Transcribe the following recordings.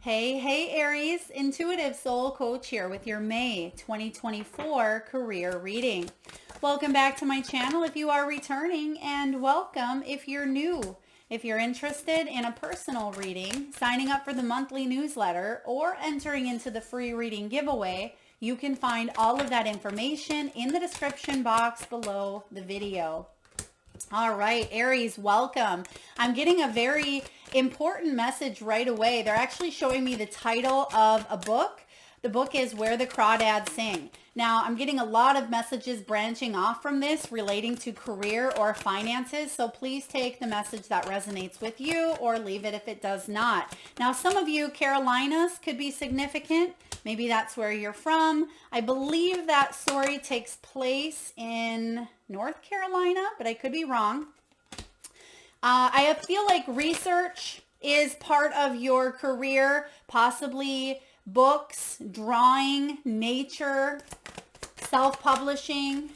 Hey, Aries, Intuitive Soul Coach here with your May 2024 career reading. Welcome back to my channel if you are returning, and welcome if you're new. If you're interested in a personal reading, signing up for the monthly newsletter, or entering into the free reading giveaway, you can find all of that information in the description box below the video. All right, Aries, welcome. I'm getting a very important message right away. They're actually showing me the title of a book. The book is Where the Crawdads Sing. Now, I'm getting a lot of messages branching off from this relating to career or finances, so please take the message that resonates with you or leave it if it does not. Now, some of you, Carolinas could be significant. Maybe that's where you're from. I believe that story takes place in North Carolina, but I could be wrong. I feel like research is part of your career, possibly books, drawing, nature, self-publishing.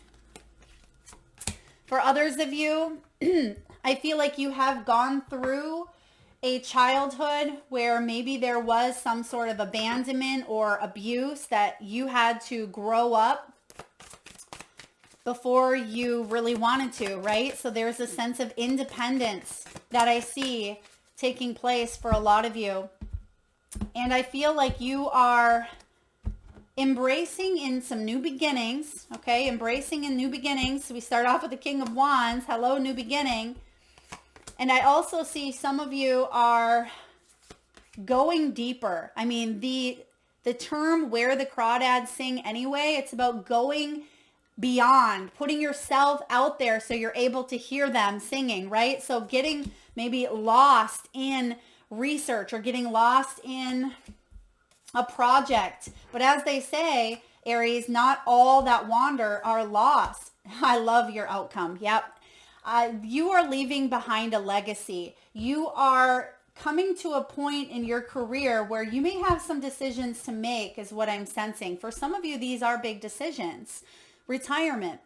For others of you, I feel like you have gone through a childhood where maybe there was some sort of abandonment or abuse that you had to grow up before you really wanted to, right? So there's a sense of independence that I see taking place for a lot of you. And I feel like you are embracing in some new beginnings, okay? Embracing in new beginnings. So we start off with the King of Wands. Hello, new beginning. And I also see some of you are going deeper. I mean, the term Where the Crawdads Sing anyway, it's about going beyond, putting yourself out there so you're able to hear them singing, right? So getting maybe lost in research or getting lost in a project. But as they say, Aries, not all that wander are lost. I love your outcome. Yep. You are leaving behind a legacy. You are coming to a point in your career where you may have some decisions to make, is what I'm sensing. For some of you, these are big decisions. Retirement,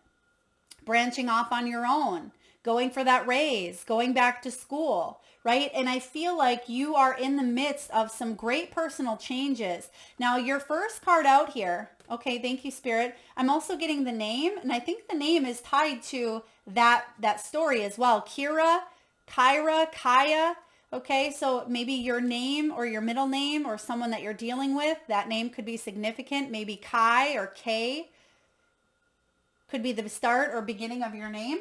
branching off on your own, going for that raise, going back to school, right? And I feel like you are in the midst of some great personal changes. Now, your first card out here, okay, thank you, Spirit. I'm also getting the name, and I think the name is tied to that story as well. Kyra, Kaya. Okay, so maybe your name or your middle name or someone that you're dealing with, that name could be significant. Maybe Kai or K could be the start or beginning of your name.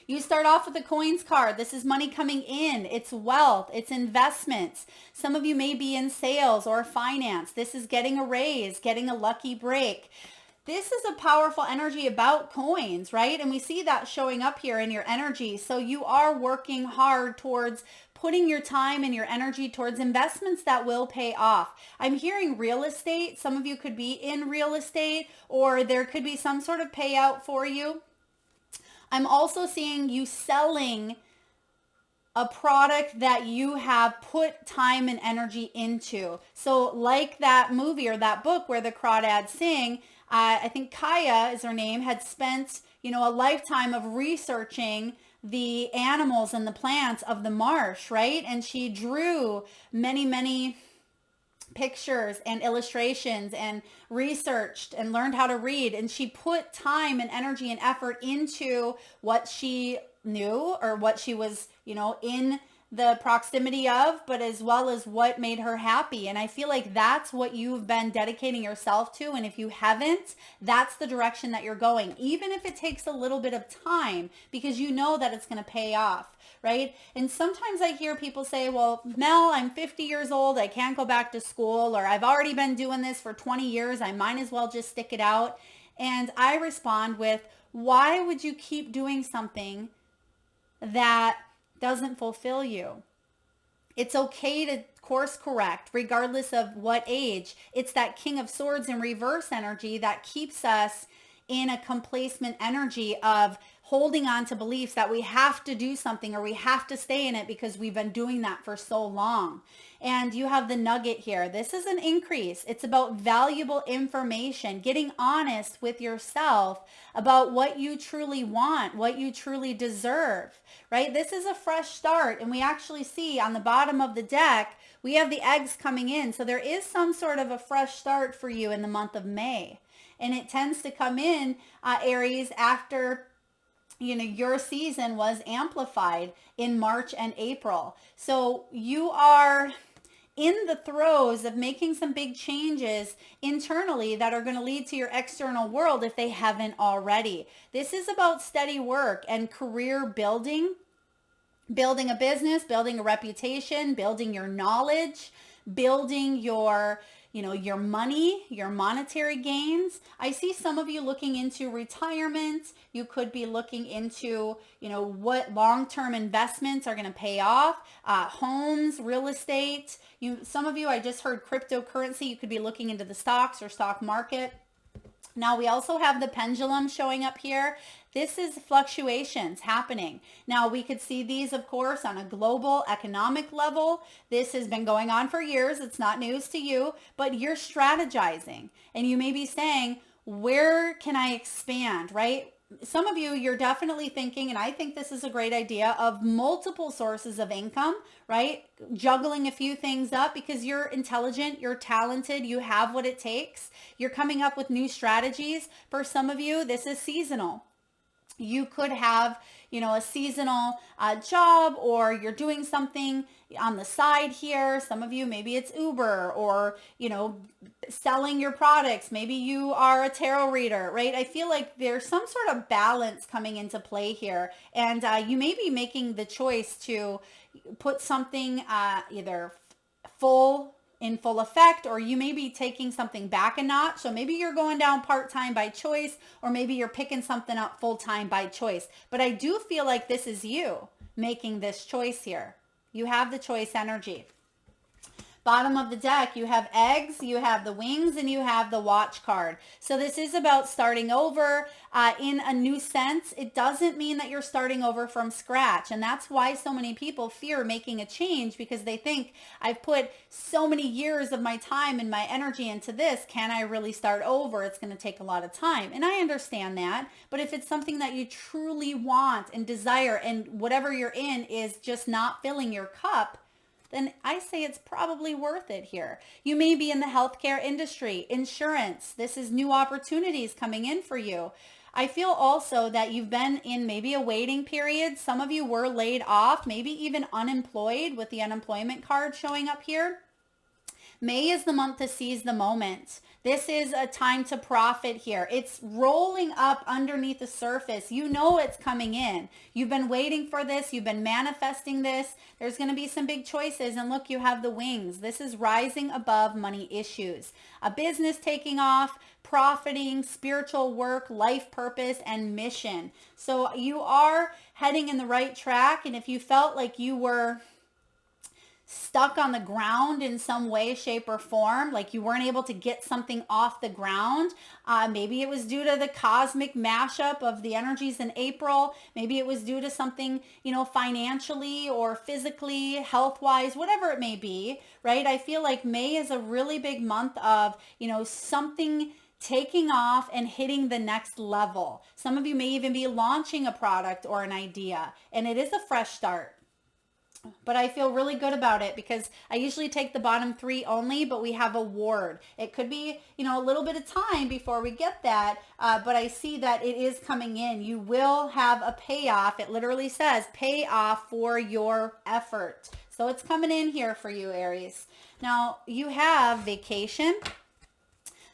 You start off with the coins card. This is money coming in. It's wealth. It's investments. Some of you may be in sales or finance. This is getting a raise, getting a lucky break. This is a powerful energy about coins, right? And we see that showing up here in your energy. So you are working hard towards putting your time and your energy towards investments that will pay off. I'm hearing real estate. Some of you could be in real estate, or there could be some sort of payout for you. I'm also seeing you selling a product that you have put time and energy into. So like that movie or that book Where the Crawdads Sing, I think Kaya is her name, had spent, a lifetime of researching the animals and the plants of the marsh, right? And she drew many, many pictures and illustrations and researched and learned how to read. And she put time and energy and effort into what she knew or what she was, in the proximity of, but as well as what made her happy. And I feel like that's what you've been dedicating yourself to. And if you haven't, that's the direction that you're going, even if it takes a little bit of time, because you know that it's going to pay off, right? And sometimes I hear people say, well, Mel, I'm 50 years old. I can't go back to school, or I've already been doing this for 20 years. I might as well just stick it out. And I respond with, why would you keep doing something that doesn't fulfill you? It's okay to course correct regardless of what age. It's that King of Swords in reverse energy that keeps us in a complacent energy of holding on to beliefs that we have to do something or we have to stay in it because we've been doing that for so long. And you have the nugget here. This is an increase. It's about valuable information, getting honest with yourself about what you truly want, what you truly deserve, right? This is a fresh start. And we actually see on the bottom of the deck, we have the eggs coming in. So there is some sort of a fresh start for you in the month of May. And it tends to come in, Aries, after your season was amplified in March and April. So you are in the throes of making some big changes internally that are going to lead to your external world if they haven't already. This is about steady work and career building a business, building a reputation, building your knowledge, building your money, your monetary gains. I see some of you looking into retirement. You could be looking into, what long-term investments are going to pay off, homes, real estate. Some of you, I just heard cryptocurrency. You could be looking into the stocks or stock market. Now we also have the pendulum showing up here. This is fluctuations happening. Now we could see these, of course, on a global economic level. This has been going on for years. It's not news to you, but you're strategizing and you may be saying, where can I expand, right? Some of you, you're definitely thinking, and I think this is a great idea, of multiple sources of income, right? Juggling a few things up because you're intelligent, you're talented, you have what it takes. You're coming up with new strategies. For some of you, this is seasonal. You could have, a seasonal job, or you're doing something on the side here. Some of you, maybe it's Uber or, selling your products. Maybe you are a tarot reader, right? I feel like there's some sort of balance coming into play here. And you may be making the choice to put something either in full effect, or you may be taking something back a notch. So maybe you're going down part-time by choice, or maybe you're picking something up full-time by choice. But I do feel like this is you making this choice here. You have the choice energy. Bottom of the deck, you have eggs, you have the wings, and you have the watch card. So this is about starting over in a new sense. It doesn't mean that you're starting over from scratch. And that's why so many people fear making a change, because they think, I've put so many years of my time and my energy into this. Can I really start over? It's going to take a lot of time. And I understand that. But if it's something that you truly want and desire, and whatever you're in is just not filling your cup, then I say it's probably worth it here. You may be in the healthcare industry, insurance. This is new opportunities coming in for you. I feel also that you've been in maybe a waiting period. Some of you were laid off, maybe even unemployed, with the unemployment card showing up here. May is the month to seize the moment. This is a time to profit here. It's rolling up underneath the surface. You know it's coming in. You've been waiting for this. You've been manifesting this. There's going to be some big choices. And look, you have the wings. This is rising above money issues. A business taking off, profiting, spiritual work, life purpose, and mission. So you are heading in the right track. And if you felt like you were stuck on the ground in some way, shape, or form, like you weren't able to get something off the ground, maybe it was due to the cosmic mashup of the energies in April. Maybe it was due to something, financially or physically, health-wise, whatever it may be, right? I feel like May is a really big month of, something taking off and hitting the next level. Some of you may even be launching a product or an idea, and it is a fresh start. But I feel really good about it because I usually take the bottom three only, but we have a ward. It could be, a little bit of time before we get that, but I see that it is coming in. You will have a payoff. It literally says pay off for your effort. So it's coming in here for you, Aries. Now, you have vacation.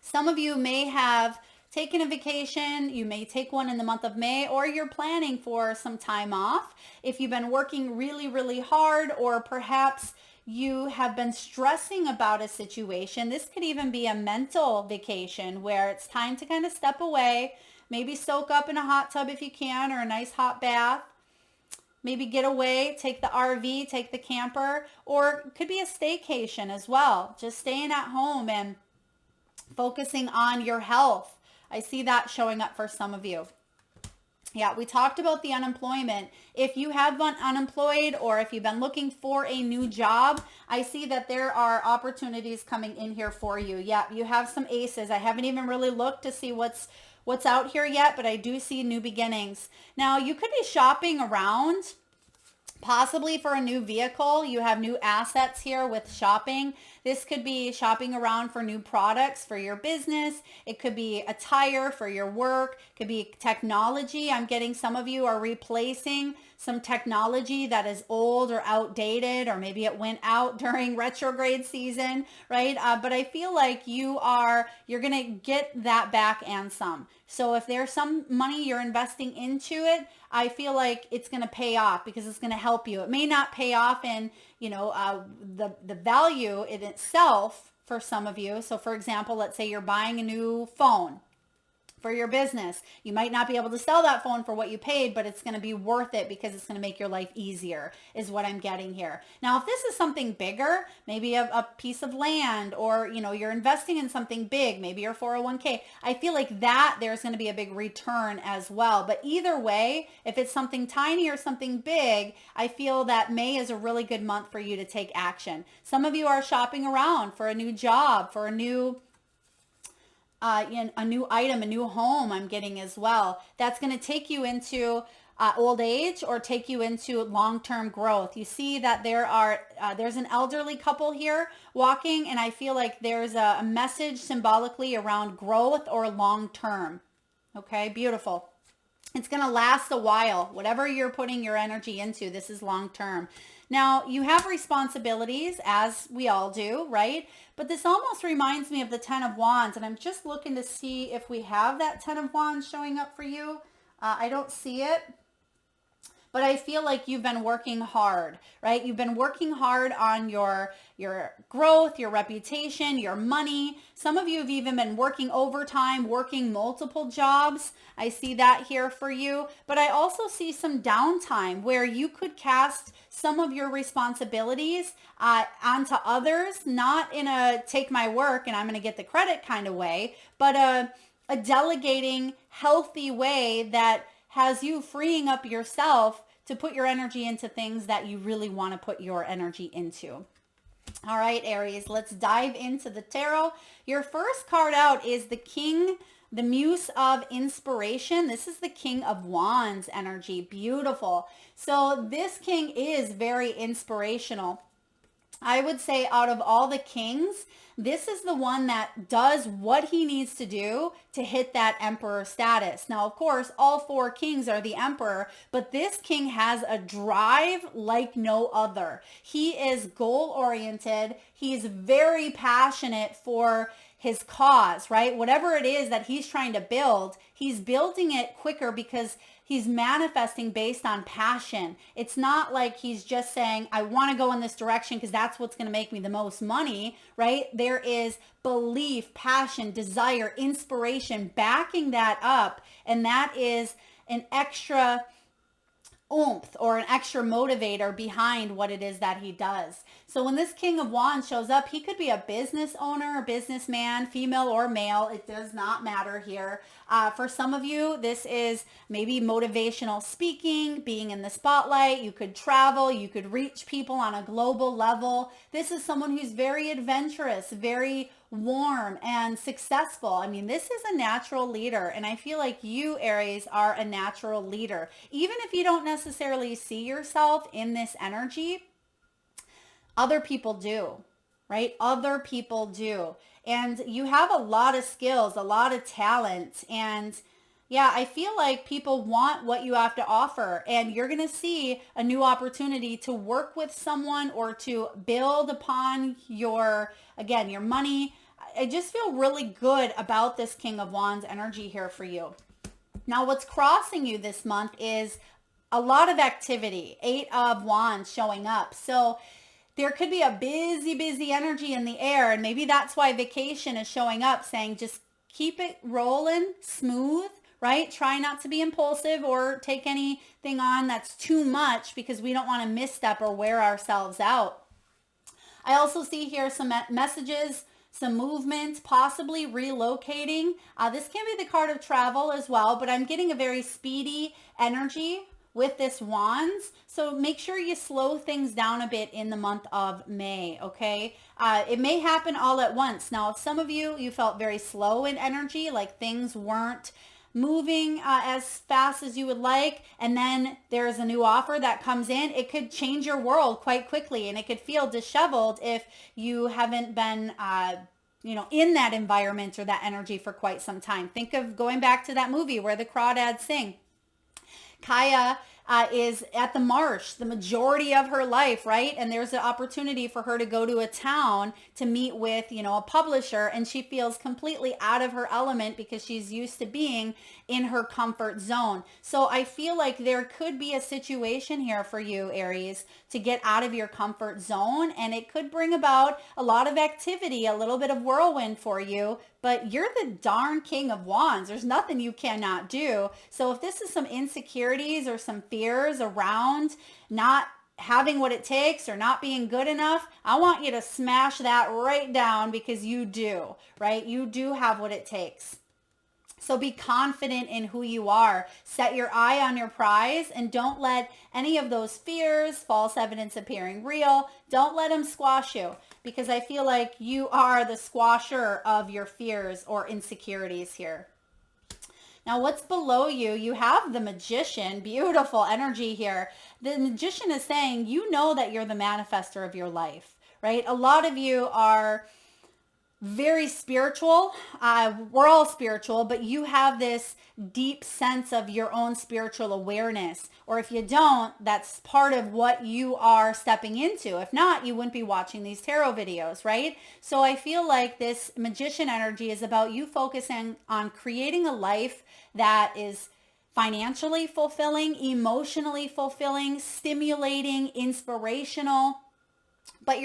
Some of you may have taken a vacation. You may take one in the month of May, or you're planning for some time off. If you've been working really, really hard, or perhaps you have been stressing about a situation, this could even be a mental vacation where it's time to kind of step away, maybe soak up in a hot tub if you can, or a nice hot bath. Maybe get away, take the RV, take the camper, or it could be a staycation as well. Just staying at home and focusing on your health. I see that showing up for some of you. Yeah, we talked about the unemployment. If you have been unemployed or if you've been looking for a new job, I see that there are opportunities coming in here for you. Yeah, you have some aces. I haven't even really looked to see what's out here yet, but I do see new beginnings. Now, you could be shopping around possibly for a new vehicle. You have new assets here with shopping. This could be shopping around for new products for your business. It could be attire for your work. It could be technology. I'm getting some of you are replacing some technology that is old or outdated, or maybe it went out during retrograde season, right? But I feel like you're going to get that back and some. So if there's some money you're investing into it, I feel like it's going to pay off because it's going to help you. It may not pay off in, the value in itself for some of you. So for example, let's say you're buying a new phone for your business. You might not be able to sell that phone for what you paid, but it's going to be worth it because it's going to make your life easier is what I'm getting here. Now, if this is something bigger, maybe a piece of land, or, you're investing in something big, maybe your 401k, I feel like that there's going to be a big return as well. But either way, if it's something tiny or something big, I feel that May is a really good month for you to take action. Some of you are shopping around for a new job, for a new new item, a new home I'm getting as well. That's going to take you into old age or take you into long-term growth. You see that there's an elderly couple here walking, and I feel like there's a message symbolically around growth or long-term. Okay, beautiful. It's going to last a while. Whatever you're putting your energy into, this is long-term. Now, you have responsibilities, as we all do, right? But this almost reminds me of the 10 of Wands, and I'm just looking to see if we have that 10 of Wands showing up for you. I don't see it. But I feel like you've been working hard, right? You've been working hard on your growth, your reputation, your money. Some of you have even been working overtime, working multiple jobs. I see that here for you. But I also see some downtime where you could cast some of your responsibilities onto others, not in a take my work and I'm going to get the credit kind of way, but a delegating healthy way that has you freeing up yourself to put your energy into things that you really want to put your energy into. All right, Aries, let's dive into the tarot. Your first card out is the King, the Muse of Inspiration. This is the King of Wands energy. Beautiful. So this king is very inspirational. I would say out of all the kings, this is the one that does what he needs to do to hit that emperor status. Now, of course, all four kings are the emperor, but this king has a drive like no other. He is goal-oriented. He's very passionate for his cause, right? Whatever it is that he's trying to build, he's building it quicker because he's manifesting based on passion. It's not like he's just saying, I want to go in this direction because that's what's going to make me the most money, right? There is belief, passion, desire, inspiration backing that up. And that is an extra oomph or an extra motivator behind what it is that he does. So when this King of Wands shows up, he could be a business owner, a businessman, female or male. It does not matter here. For some of you, this is maybe motivational speaking, being in the spotlight. You could travel. You could reach people on a global level. This is someone who's very adventurous, very warm and successful. I mean, this is a natural leader. And I feel like you, Aries, are a natural leader. Even if you don't necessarily see yourself in this energy, other people do, right? Other people do. And you have a lot of skills, a lot of talent. And yeah, I feel like people want what you have to offer, and you're going to see a new opportunity to work with someone or to build upon your money. I just feel really good about this King of Wands energy here for you. Now, what's crossing you this month is a lot of activity. 8 of Wands showing up. So there could be a busy energy in the air, and maybe that's why vacation is showing up, saying just keep it rolling smooth, right? Try not to be impulsive or take anything on that's too much because we don't want to misstep or wear ourselves out. I also see here some messages some movement, possibly relocating. This can be the card of travel as well, but I'm getting a very speedy energy with this wands. So make sure you slow things down a bit in the month of May, okay? It may happen all at once. Now, if some of you felt very slow in energy, like things weren't moving as fast as you would like, and then there's a new offer that comes in, it could change your world quite quickly, and it could feel disheveled if you haven't been in that environment or that energy for quite some time. Think of going back to that movie where the crawdads sing. Kaya is at the marsh the majority of her life, right? And there's an opportunity for her to go to a town to meet with, a publisher, and she feels completely out of her element because she's used to being in her comfort zone. So I feel like there could be a situation here for you, Aries, to get out of your comfort zone, and it could bring about a lot of activity, a little bit of whirlwind for you, but you're the darn king of wands. There's nothing you cannot do. So if this is some insecurities or some fears around not having what it takes or not being good enough, I want you to smash that right down, because you do, right? You do have what it takes. So be confident in who you are. Set your eye on your prize, and don't let any of those fears, false evidence appearing real, don't let them squash you, because I feel like you are the squasher of your fears or insecurities here. Now, what's below you? You have the Magician. Beautiful energy here. The Magician is saying, you know that you're the manifester of your life, right? A lot of you are very spiritual. We're all spiritual, but you have this deep sense of your own spiritual awareness. Or if you don't, that's part of what you are stepping into. If not, you wouldn't be watching these tarot videos, right? So I feel like this Magician energy is about you focusing on creating a life that is financially fulfilling, emotionally fulfilling, stimulating, inspirational. But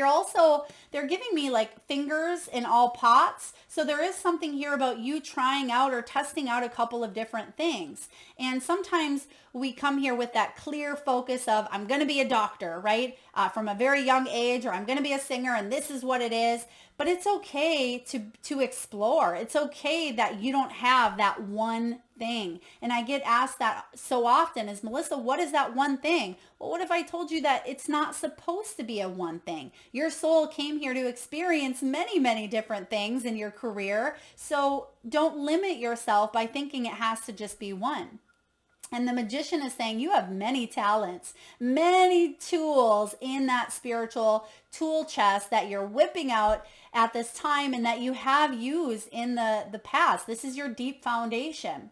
they're giving me like fingers in all pots. So there is something here about you trying out or testing out a couple of different things. And sometimes we come here with that clear focus of, I'm going to be a doctor, right? From a very young age, or I'm going to be a singer and this is what it is. But it's okay to explore. It's okay that you don't have that one thing. And I get asked that so often is, Melissa, what is that one thing? Well, what if I told you that it's not supposed to be a one thing? Your soul came here to experience many, many different things in your career. So don't limit yourself by thinking it has to just be one. And the Magician is saying you have many talents, many tools in that spiritual tool chest that you're whipping out at this time and that you have used in the past. This is your deep foundation.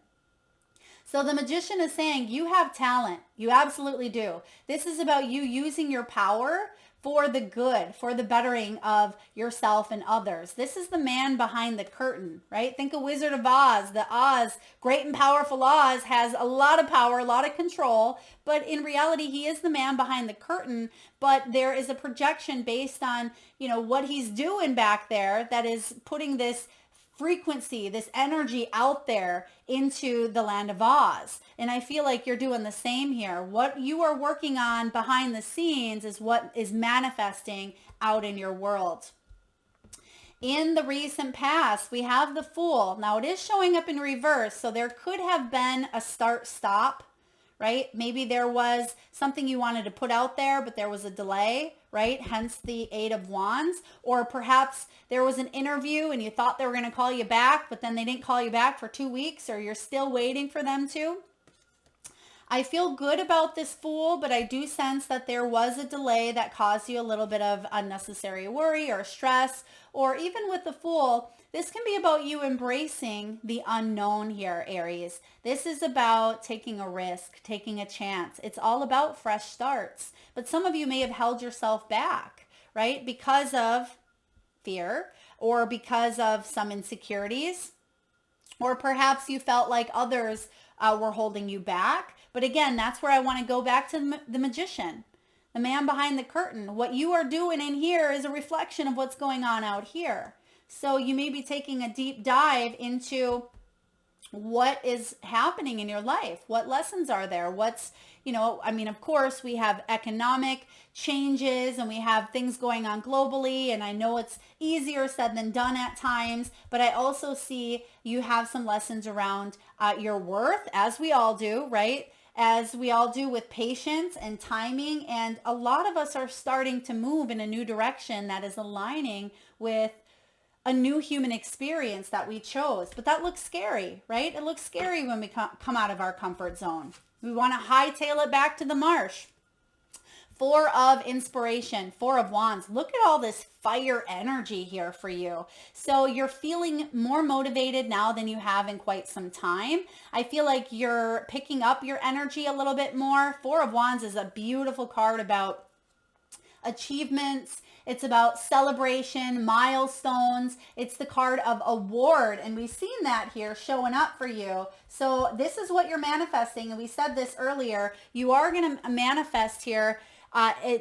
So the Magician is saying you have talent. You absolutely do. This is about you using your power for the good, for the bettering of yourself and others. This is the man behind the curtain, right? Think of Wizard of Oz. The Oz, great and powerful Oz, has a lot of power, a lot of control, but in reality, he is the man behind the curtain, but there is a projection based on, what he's doing back there that is putting this frequency, this energy out there into the land of Oz. And I feel like you're doing the same here. What you are working on behind the scenes is what is manifesting out in your world. In the recent past, we have the Fool. Now it is showing up in reverse, so there could have been a start-stop, right? Maybe there was something you wanted to put out there, but there was a delay, right? Hence the Eight of Wands. Or perhaps there was an interview and you thought they were going to call you back, but then they didn't call you back for 2 weeks, or you're still waiting for them to. I feel good about this Fool, but I do sense that there was a delay that caused you a little bit of unnecessary worry or stress. Or even with the Fool, this can be about you embracing the unknown here, Aries. This is about taking a risk, taking a chance. It's all about fresh starts. But some of you may have held yourself back, right? Because of fear, or because of some insecurities, or perhaps you felt like others were holding you back. But again, that's where I want to go back to the Magician, the man behind the curtain. What you are doing in here is a reflection of what's going on out here. So you may be taking a deep dive into what is happening in your life? What lessons are there? What's, I mean, of course, we have economic changes and we have things going on globally. And I know it's easier said than done at times, but I also see you have some lessons around your worth, as we all do, right? As we all do, with patience and timing. And a lot of us are starting to move in a new direction that is aligning with a new human experience that we chose. But that looks scary, right? It looks scary when we come out of our comfort zone. We want to hightail it back to the marsh. 4 of inspiration, 4 of wands. Look at all this fire energy here for you. So you're feeling more motivated now than you have in quite some time. I feel like you're picking up your energy a little bit more. 4 of wands is a beautiful card about achievements. It's about celebration, milestones. It's the card of award. And we've seen that here showing up for you. So this is what you're manifesting. And we said this earlier. You are going to manifest here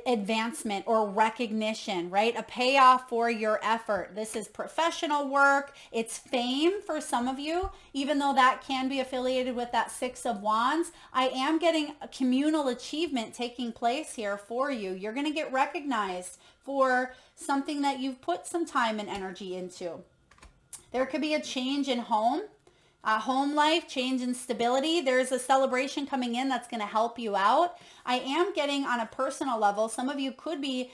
advancement or recognition, right? A payoff for your effort. This is professional work. It's fame for some of you, even though that can be affiliated with that 6 of wands. I am getting a communal achievement taking place here for you. You're going to get recognized for something that you've put some time and energy into. There could be a change in home life, change in stability. There's a celebration coming in that's going to help you out. I am getting on a personal level, some of you could be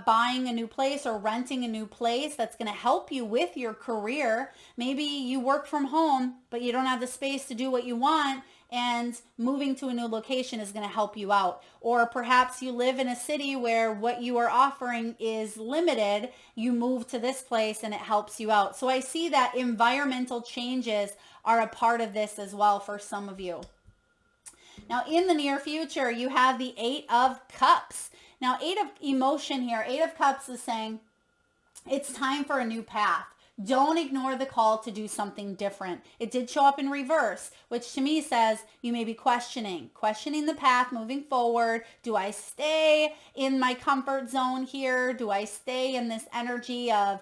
buying a new place or renting a new place that's going to help you with your career. Maybe you work from home, but you don't have the space to do what you want, and moving to a new location is going to help you out. Or perhaps you live in a city where what you are offering is limited. You move to this place and it helps you out. So I see that environmental changes are a part of this as well for some of you. Now, in the near future, you have the 8 of Cups. Now, 8 of emotion here. 8 of Cups is saying it's time for a new path. Don't ignore the call to do something different. It did show up in reverse, which to me says you may be questioning the path moving forward. Do I stay in my comfort zone here? Do I stay in this energy of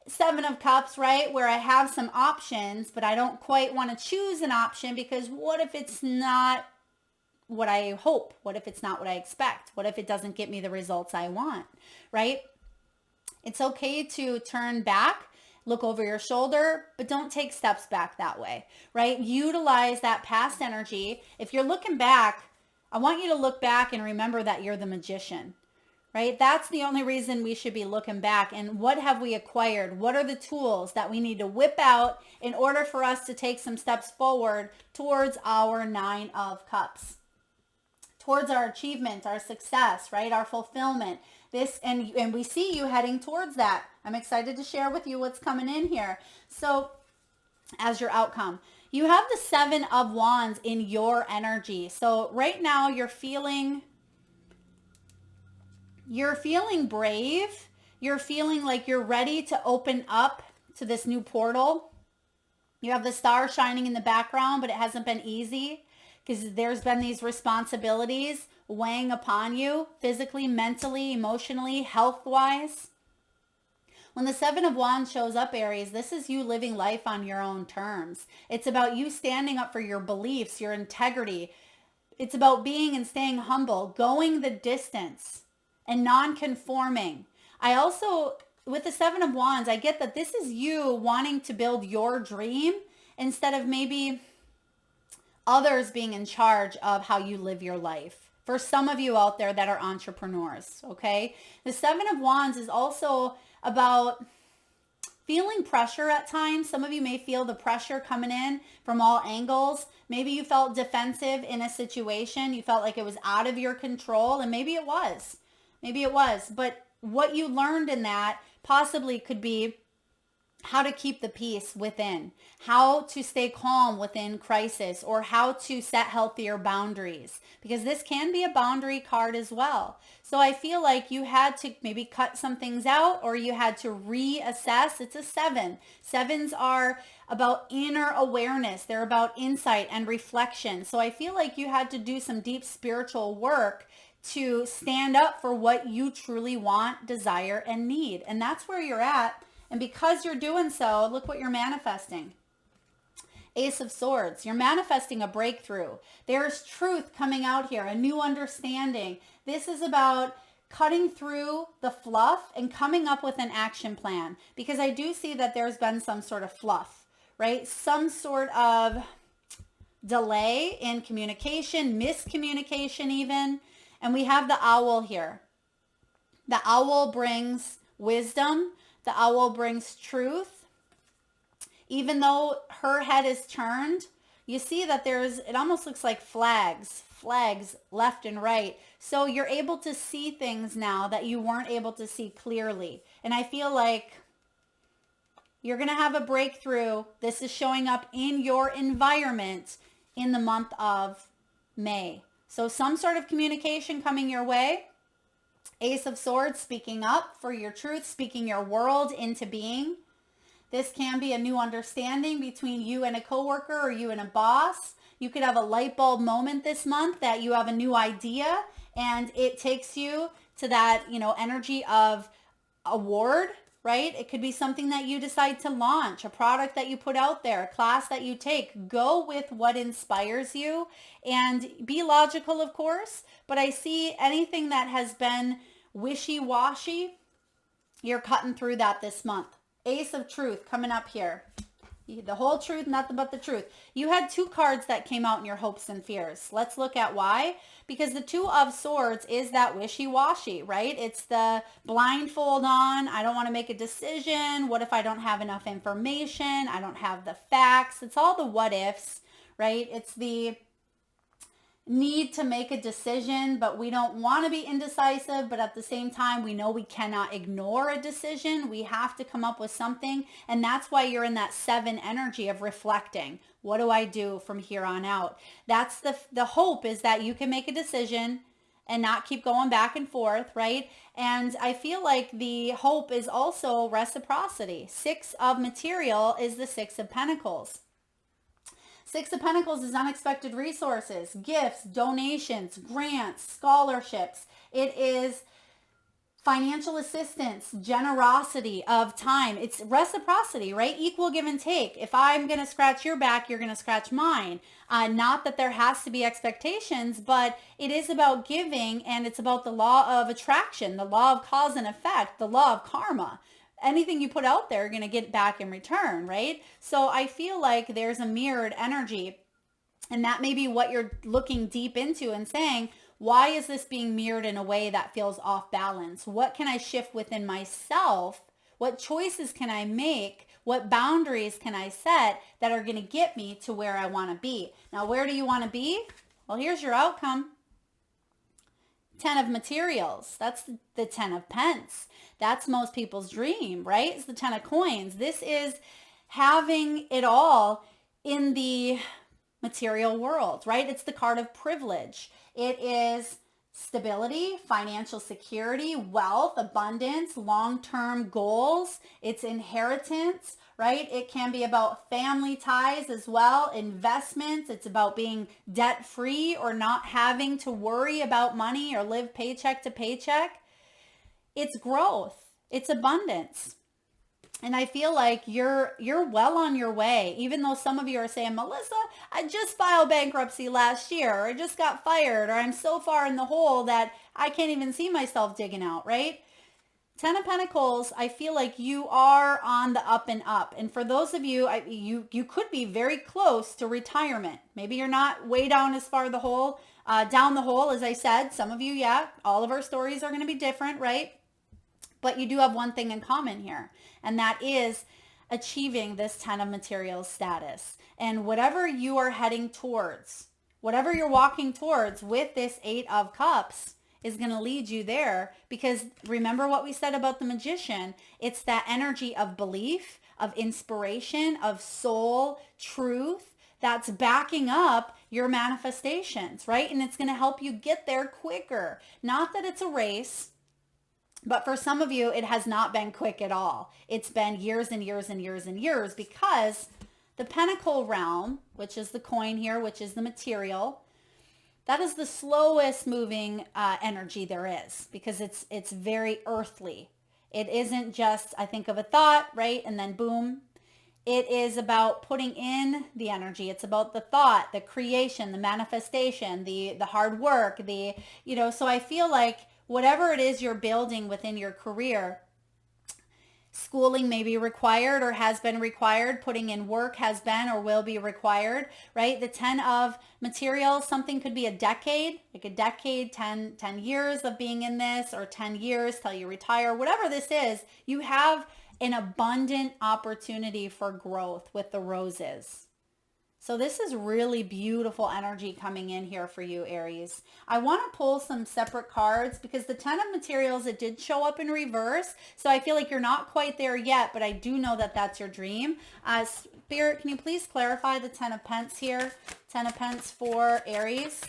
7 of Cups, right? Where I have some options, but I don't quite want to choose an option because what if it's not what I hope? What if it's not what I expect? What if it doesn't get me the results I want, right? It's okay to turn back, look over your shoulder, but don't take steps back that way, right? Utilize that past energy. If you're looking back, I want you to look back and remember that you're the magician, right? That's the only reason we should be looking back. And what have we acquired? What are the tools that we need to whip out in order for us to take some steps forward towards our 9 of Cups, towards our achievement, our success, right? Our fulfillment. And we see you heading towards that. I'm excited to share with you what's coming in here. So as your outcome, you have the 7 of Wands in your energy. So right now you're feeling brave. You're feeling like you're ready to open up to this new portal. You have the star shining in the background, but it hasn't been easy because there's been these responsibilities weighing upon you physically, mentally, emotionally, health-wise. When the 7 of Wands shows up, Aries, this is you living life on your own terms. It's about you standing up for your beliefs, your integrity. It's about being and staying humble, going the distance, and non-conforming. I also, with the 7 of Wands, I get that this is you wanting to build your dream instead of maybe others being in charge of how you live your life. For some of you out there that are entrepreneurs, okay? The 7 of Wands is also about feeling pressure at times. Some of you may feel the pressure coming in from all angles. Maybe you felt defensive in a situation. You felt like it was out of your control, and maybe it was. Maybe it was. But what you learned in that possibly could be how to keep the peace within, how to stay calm within crisis, or how to set healthier boundaries, because this can be a boundary card as well. So I feel like you had to maybe cut some things out, or you had to reassess. It's a 7. 7s are about inner awareness. They're about insight and reflection. So I feel like you had to do some deep spiritual work to stand up for what you truly want, desire, and need. And that's where you're at. And because you're doing so, look what you're manifesting. Ace of Swords, you're manifesting a breakthrough. There's truth coming out here, a new understanding. This is about cutting through the fluff and coming up with an action plan, because I do see that there's been some sort of fluff, right? Some sort of delay in communication, miscommunication even. And we have the owl here. The owl brings wisdom. The owl brings truth. Even though her head is turned, you see that it almost looks like flags left and right. So you're able to see things now that you weren't able to see clearly. And I feel like you're going to have a breakthrough. This is showing up in your environment in the month of May. So some sort of communication coming your way. Ace of Swords, speaking up for your truth, speaking your world into being. This can be a new understanding between you and a coworker or you and a boss. You could have a light bulb moment this month that you have a new idea and it takes you to that, energy of award, right? It could be something that you decide to launch, a product that you put out there, a class that you take. Go with what inspires you and be logical, of course. But I see anything that has been wishy-washy, you're cutting through that this month. Ace of Truth coming up here. The whole truth, nothing but the truth. You had two cards that came out in your hopes and fears. Let's look at why. Because the Two of Swords is that wishy-washy, right? It's the blindfold on. I don't want to make a decision. What if I don't have enough information? I don't have the facts. It's all the what ifs, right? It's the need to make a decision, but we don't want to be indecisive, but at the same time, we know we cannot ignore a decision. We have to come up with something. And that's why you're in that 7 energy of reflecting. What do I do from here on out? That's the hope, is that you can make a decision and not keep going back and forth, right? And I feel like the hope is also reciprocity. 6 of material is the 6 of Pentacles. 6 of Pentacles is unexpected resources, gifts, donations, grants, scholarships. It is financial assistance, generosity of time. It's reciprocity, right? Equal give and take. If I'm going to scratch your back, you're going to scratch mine. Not that there has to be expectations, but it is about giving, and it's about the law of attraction, the law of cause and effect, the law of karma. Anything you put out there, you're going to get back in return, right? So I feel like there's a mirrored energy, and that may be what you're looking deep into and saying, why is this being mirrored in a way that feels off balance? What can I shift within myself? What choices can I make? What boundaries can I set that are going to get me to where I want to be? Now, where do you want to be? Well, here's your outcome. 10 of materials. That's the 10 of pence. That's most people's dream, right? It's the 10 of coins. This is having it all in the material world, right? It's the card of privilege. It is stability, financial security, wealth, abundance, long-term goals. It's inheritance, right? It can be about family ties as well, investments. It's about being debt-free or not having to worry about money or live paycheck to paycheck. It's growth. It's abundance. And I feel like you're well on your way, even though some of you are saying, Melissa, I just filed bankruptcy last year, or I just got fired, or I'm so far in the hole that I can't even see myself digging out, right? 10 of Pentacles, I feel like you are on the up and up. And for those of you, you could be very close to retirement. Maybe you're not way down as far down the hole, as I said. Some of you, yeah, all of our stories are going to be different, right? But you do have one thing in common here, and that is achieving this 10 of materials status. And whatever you are heading towards, whatever you're walking towards with this 8 of cups is going to lead you there, because remember what we said about the magician. It's that energy of belief, of inspiration, of soul, truth that's backing up your manifestations, right? And it's going to help you get there quicker. Not that it's a race. But for some of you, it has not been quick at all. It's been years and years and years and years, because the pentacle realm, which is the coin here, which is the material, that is the slowest moving energy there is, because it's very earthly. It isn't just, I think of a thought, right? And then boom. It is about putting in the energy. It's about the thought, the creation, the manifestation, the hard work, so I feel like whatever it is you're building within your career, schooling may be required or has been required. Putting in work has been or will be required, right? The 10 of materials, something could be a decade, like a decade, 10 years of being in this, or 10 years till you retire. Whatever this is, you have an abundant opportunity for growth with the roses. So this is really beautiful energy coming in here for you, Aries. I want to pull some separate cards because the 10 of materials, it did show up in reverse. So I feel like you're not quite there yet, but I do know that that's your dream. Spirit, can you please clarify the 10 of Pence here? 10 of Pence for Aries.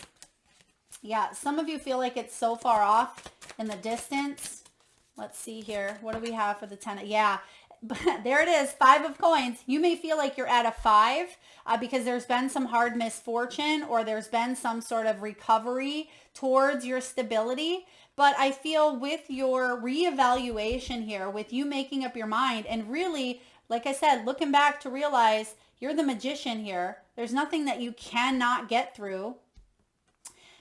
Yeah, some of you feel like it's so far off in the distance. Let's see here. What do we have for the 10? Yeah, there it is, 5 of coins. You may feel like you're at a 5 because there's been some hard misfortune or there's been some sort of recovery towards your stability. But I feel with your reevaluation here, with you making up your mind and really, like I said, looking back to realize you're the magician here. There's nothing that you cannot get through.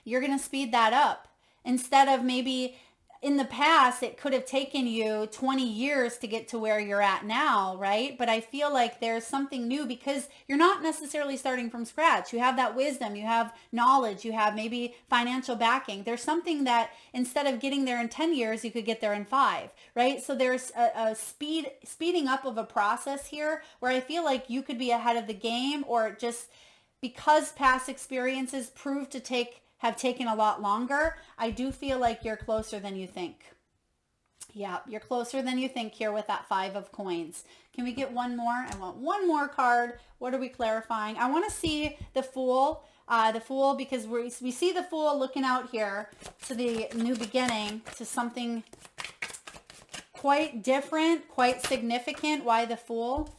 You're going to speed that up. Instead of maybe in the past, it could have taken you 20 years to get to where you're at now, right? But I feel like there's something new because you're not necessarily starting from scratch. You have that wisdom, you have knowledge, you have maybe financial backing. There's something that instead of getting there in 10 years, you could get there in 5, right? So there's a speeding up of a process here where I feel like you could be ahead of the game, or just because past experiences prove to have taken a lot longer, I do feel like you're closer than you think. Yeah, you're closer than you think here with that 5 of coins. Can we get one more? I want one more card. What are we clarifying? I want to see the Fool. Because we see the Fool looking out here to the new beginning, to something quite different, quite significant. Why the Fool?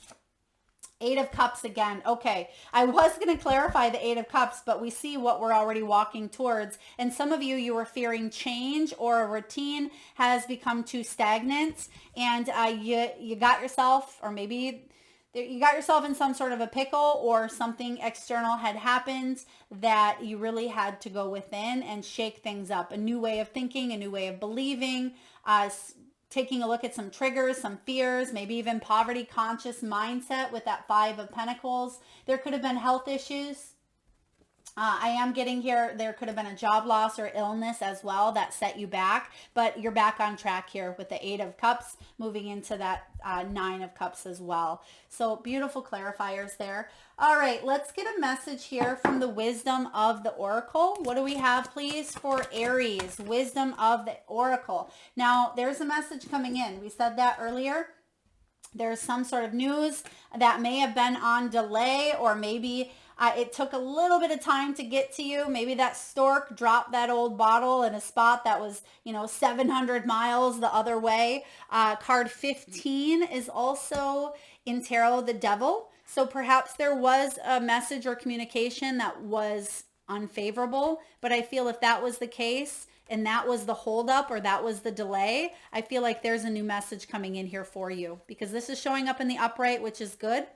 8 of Cups again. Okay, I was going to clarify the 8 of Cups, but we see what we're already walking towards. And some of you were fearing change, or a routine has become too stagnant, and you got yourself, or maybe you got yourself in some sort of a pickle, or something external had happened that you really had to go within and shake things up. A new way of thinking, a new way of believing, taking a look at some triggers, some fears, maybe even poverty conscious mindset with that 5 of Pentacles. There could have been health issues. I am getting here, there could have been a job loss or illness as well that set you back, but you're back on track here with the 8 of Cups, moving into that 9 of Cups as well. So beautiful clarifiers there. All right, let's get a message here from the Wisdom of the Oracle. What do we have, please, for Aries? Wisdom of the Oracle. Now, there's a message coming in. We said that earlier. There's some sort of news that may have been on delay, or maybe it took a little bit of time to get to you. Maybe that stork dropped that old bottle in a spot that was, 700 miles the other way. Card 15 is also in Tarot the Devil. So perhaps there was a message or communication that was unfavorable. But I feel if that was the case, and that was the holdup, or that was the delay, I feel like there's a new message coming in here for you, because this is showing up in the upright, which is good.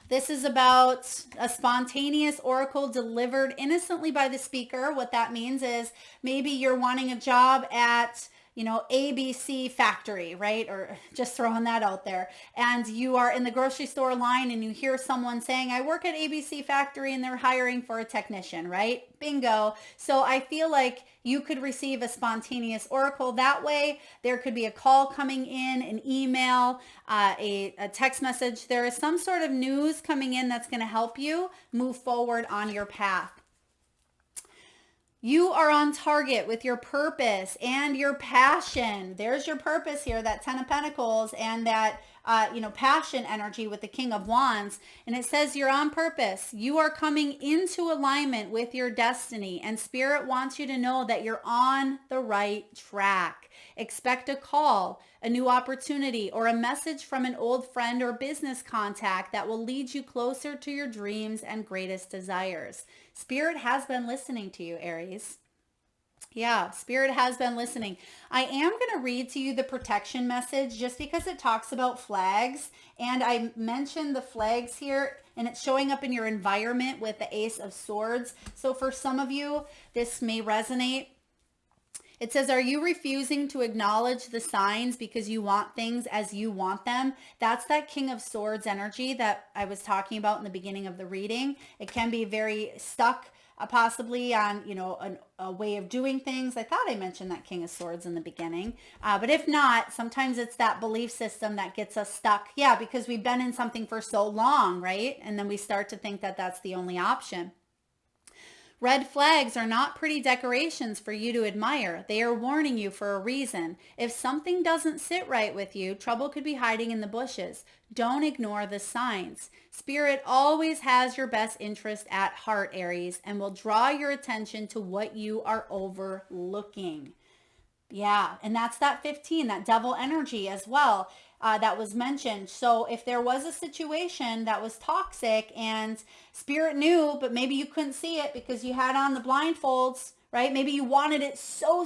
This is about a spontaneous oracle delivered innocently by the speaker. What that means is maybe you're wanting a job at, ABC factory, right? Or just throwing that out there. And you are in the grocery store line and you hear someone saying, I work at ABC factory and they're hiring for a technician, right? Bingo. So I feel like you could receive a spontaneous oracle that way. There could be a call coming in, an email, a text message. There is some sort of news coming in that's going to help you move forward on your path. You are on target with your purpose and your passion. There's your purpose here, that 10 of Pentacles, and that, passion energy with the King of Wands. And it says you're on purpose. You are coming into alignment with your destiny, and Spirit wants you to know that you're on the right track. Expect a call, a new opportunity, or a message from an old friend or business contact that will lead you closer to your dreams and greatest desires. Spirit has been listening to you, Aries. Yeah, Spirit has been listening. I am going to read to you the protection message just because it talks about flags. And I mentioned the flags here, and it's showing up in your environment with the Ace of Swords. So for some of you, this may resonate. It says, are you refusing to acknowledge the signs because you want things as you want them? That's that King of Swords energy that I was talking about in the beginning of the reading. It can be very stuck, possibly on, a way of doing things. I thought I mentioned that King of Swords in the beginning. But if not, sometimes it's that belief system that gets us stuck. Yeah, because we've been in something for so long, right? And then we start to think that that's the only option. Red flags are not pretty decorations for you to admire. They are warning you for a reason. If something doesn't sit right with you, trouble could be hiding in the bushes. Don't ignore the signs. Spirit always has your best interest at heart, Aries, and will draw your attention to what you are overlooking. Yeah, and that's that 15, that devil energy as well, that was mentioned. So if there was a situation that was toxic and Spirit knew, but maybe you couldn't see it because you had on the blindfolds, right? Maybe you wanted it so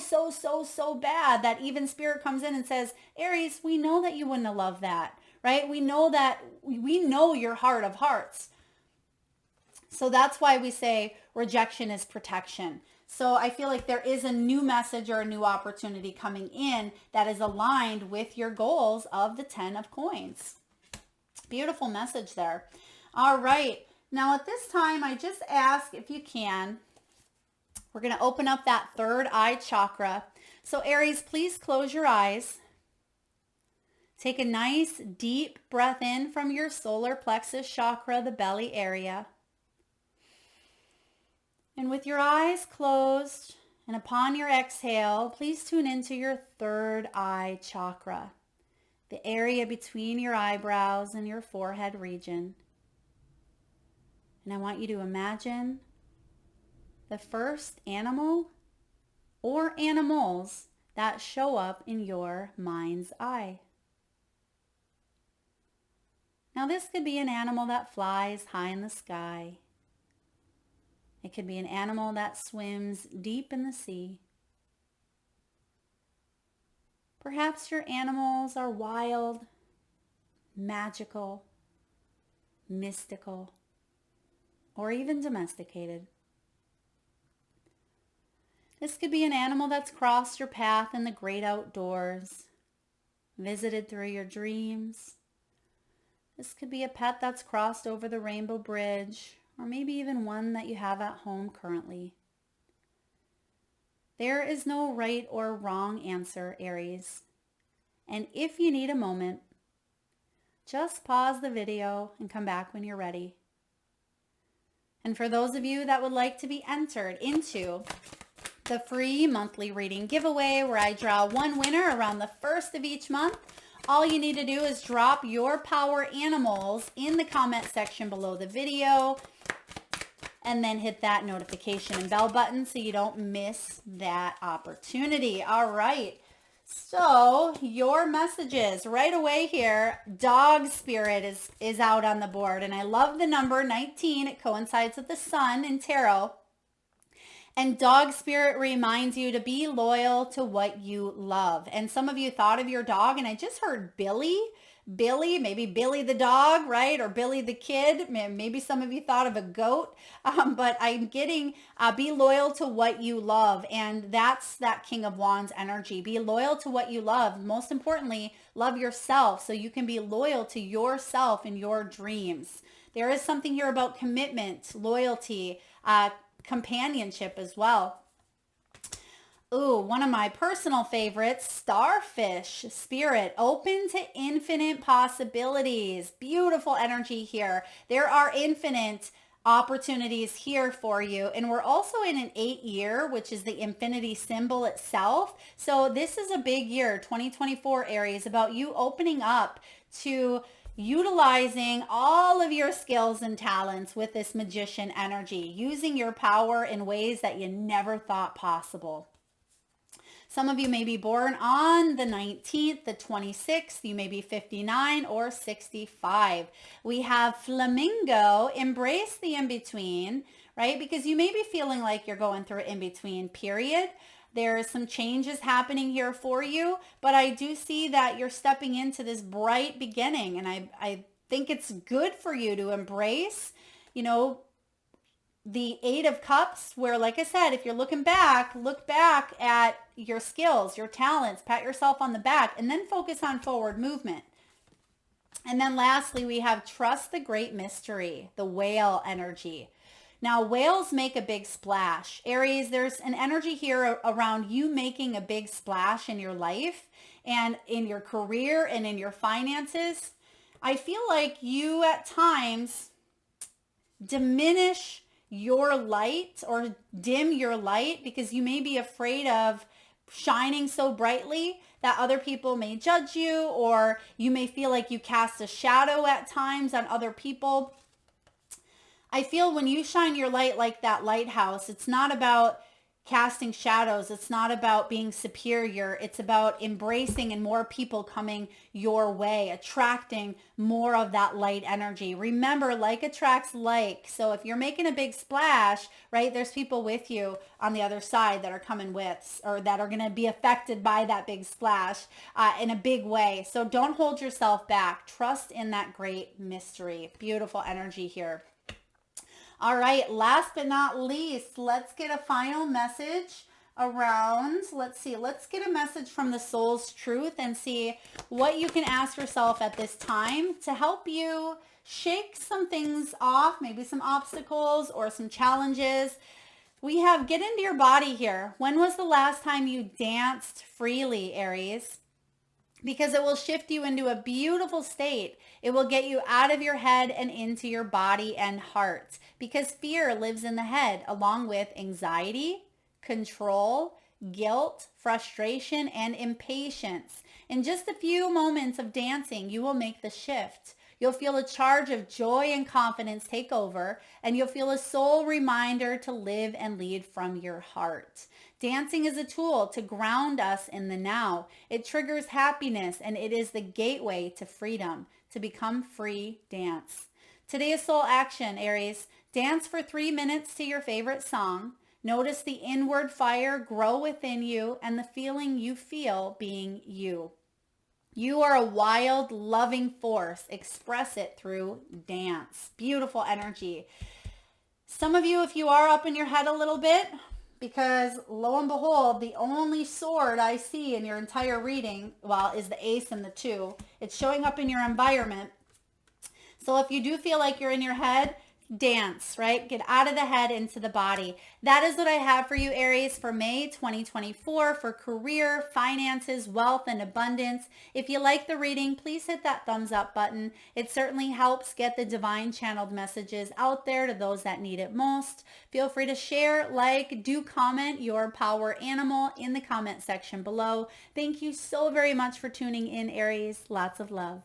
bad that even Spirit comes in and says, Aries, we know that you wouldn't have loved that, right? We know that, we know your heart of hearts. So that's why we say rejection is protection. So I feel like there is a new message or a new opportunity coming in that is aligned with your goals of the 10 of coins. Beautiful message there. All right. Now at this time, I just ask if you can, we're going to open up that third eye chakra. So Aries, please close your eyes. Take a nice deep breath in from your solar plexus chakra, the belly area. And with your eyes closed and upon your exhale, please tune into your third eye chakra, the area between your eyebrows and your forehead region. And I want you to imagine the first animal or animals that show up in your mind's eye. Now this could be an animal that flies high in the sky. It could be an animal that swims deep in the sea. Perhaps your animals are wild, magical, mystical, or even domesticated. This could be an animal that's crossed your path in the great outdoors, visited through your dreams. This could be a pet that's crossed over the rainbow bridge, or maybe even one that you have at home currently. There is no right or wrong answer, Aries. And if you need a moment, just pause the video and come back when you're ready. And for those of you that would like to be entered into the free monthly reading giveaway where I draw one winner around the first of each month, all you need to do is drop your power animals in the comment section below the video and then hit that notification and bell button so you don't miss that opportunity. All right. So your messages right away here, dog spirit is out on the board. And I love the number 19. It coincides with the sun in tarot. And dog spirit reminds you to be loyal to what you love. And some of you thought of your dog, and I just heard Billy, maybe Billy the dog, right? Or Billy the kid. Maybe some of you thought of a goat. But I'm getting be loyal to what you love. And that's that King of Wands energy. Be loyal to what you love. Most importantly, love yourself so you can be loyal to yourself and your dreams. There is something here about commitment, loyalty, companionship as well. Ooh, one of my personal favorites, starfish spirit, open to infinite possibilities. Beautiful energy here. There are infinite opportunities here for you. And we're also in an 8 year, which is the infinity symbol itself. So this is a big year, 2024 Aries, about you opening up to utilizing all of your skills and talents with this magician energy, using your power in ways that you never thought possible. Some of you may be born on the 19th, the 26th. You may be 59 or 65. We have flamingo, embrace the in-between, right? Because you may be feeling like you're going through an in-between period. There is some changes happening here for you, but I do see that you're stepping into this bright beginning, and I think it's good for you to embrace, you know, the Eight of Cups, where, like I said, if you're looking back, look back at your skills, your talents, pat yourself on the back, and then focus on forward movement. And then lastly, we have trust the great mystery, the whale energy. Now, whales make a big splash. Aries, there's an energy here around you making a big splash in your life and in your career and in your finances. I feel like you at times diminish your light or dim your light because you may be afraid of shining so brightly that other people may judge you, or you may feel like you cast a shadow at times on other people. I feel when you shine your light like that lighthouse, it's not about casting shadows. It's not about being superior. It's about embracing and more people coming your way, attracting more of that light energy. Remember, like attracts like. So if you're making a big splash, right, there's people with you on the other side that are coming with, or that are going to be affected by that big splash in a big way. So don't hold yourself back. Trust in that great mystery. Beautiful energy here. All right, last but not least, let's get a final message around, let's get a message from the soul's truth and see what you can ask yourself at this time to help you shake some things off, maybe some obstacles or some challenges. We have get into your body here. When was the last time you danced freely, Aries? Because it will shift you into a beautiful state. It will get you out of your head and into your body and heart, because fear lives in the head, along with anxiety, control, guilt, frustration, and impatience. In just a few moments of dancing, you will make the shift. You'll feel a charge of joy and confidence take over, and you'll feel a soul reminder to live and lead from your heart. Dancing is a tool to ground us in the now. It triggers happiness, and it is the gateway to freedom. To become free, dance. Today's soul action, Aries. Dance for 3 minutes to your favorite song. Notice the inward fire grow within you and the feeling you feel being you. You are a wild, loving force. Express it through dance. Beautiful energy. Some of you, if you are up in your head a little bit, because lo and behold, the only sword I see in your entire reading, well, is the ace and the 2. It's showing up in your environment. So if you do feel like you're in your head, dance, right? Get out of the head into the body. That is what I have for you, Aries, for May 2024 for career, finances, wealth, and abundance. If you like the reading, please hit that thumbs up button. It certainly helps get the divine channeled messages out there to those that need it most. Feel free to share, like, do comment your power animal in the comment section below. Thank you so very much for tuning in, Aries. Lots of love.